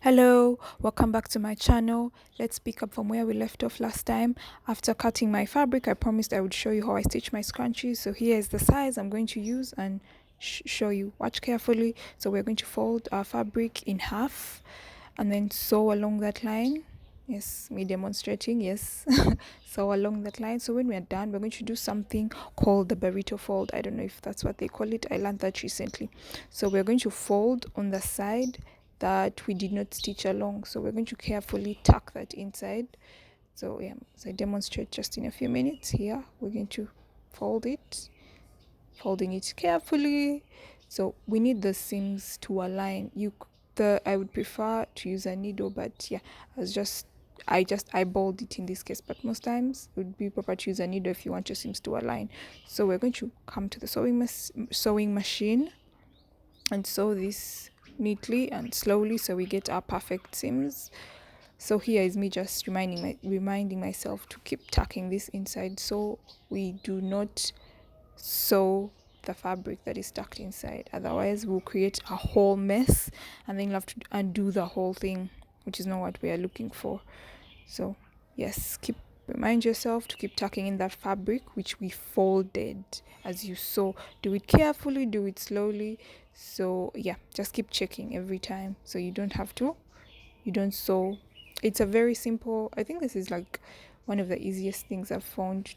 Hello, welcome back to my channel. Let's pick up from where we left off last time. After cutting my fabric, I promised I would show you how I stitch my scrunchies. So here is the size I'm going to use and show you. Watch carefully. So we're going to fold our fabric in half and then sew along that line. Yes, me demonstrating. Yes, sew along that line. So when we're done, we're going to do something called the burrito fold. I don't know if that's what they call it. I learned that recently. So we're going to fold on the side that we did not stitch along, so we're going to carefully tuck that inside. So yeah, as I demonstrate just in a few minutes, here we're going to fold it, folding it carefully. So we need the seams to align. I would prefer to use a needle, but yeah, I just eyeballed it in this case, but most times it would be proper to use a needle if you want your seams to align. So we're going to come to the sewing machine and sew this neatly and slowly so we get our perfect seams. So here is me just reminding myself to keep tucking this inside so we do not sew the fabric that is tucked inside. Otherwise we'll create a whole mess and then you'll have to undo the whole thing, which is not what we are looking for. So yes, remind yourself to keep tucking in that fabric which we folded as you sew. Do it carefully, do it slowly. So yeah, just keep checking every time so you don't sew. It's a very simple, I think this is like one of the easiest things I've found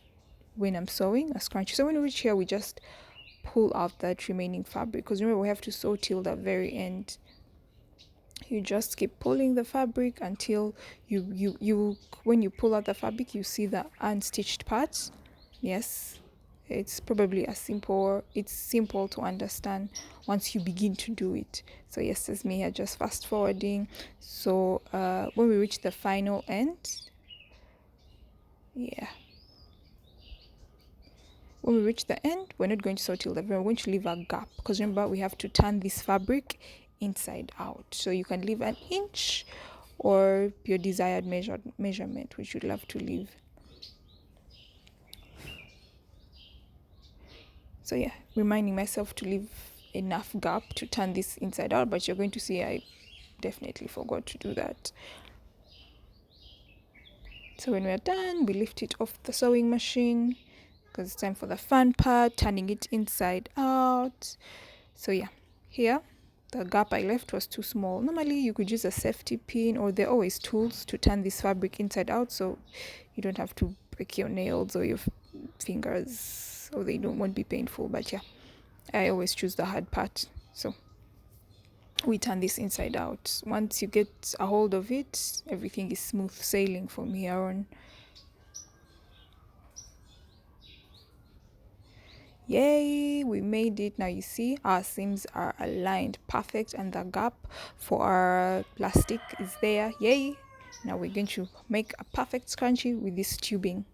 when I'm sewing a scrunchie. So when we reach here, we just pull out that remaining fabric, because remember we have to sew till the very end. You just keep pulling the fabric until you when you pull out the fabric, you see the unstitched parts. Yes, it's simple to understand once you begin to do it. So yes, as me here just fast forwarding. So when we reach the final end, yeah, when we reach the end, we're not going to sew till the very, we're going to leave a gap, because remember we have to turn this fabric inside out. So you can leave an inch or your desired measurement, which you'd love to leave. So yeah, reminding myself to leave enough gap to turn this inside out, but you're going to see I definitely forgot to do that. So when we're done, we lift it off the sewing machine because it's time for the fun part, turning it inside out. So yeah, here the gap I left was too small. Normally you could use a safety pin, or there are always tools to turn this fabric inside out so you don't have to break your nails or your fingers, so they won't be painful. But yeah, I always choose the hard part. So we turn this inside out. Once you get a hold of it, everything is smooth sailing from here on. Yay, we made it. Now you see our seams are aligned perfect and the gap for our plastic is there. Yay. Now we're going to make a perfect scrunchie with this tubing.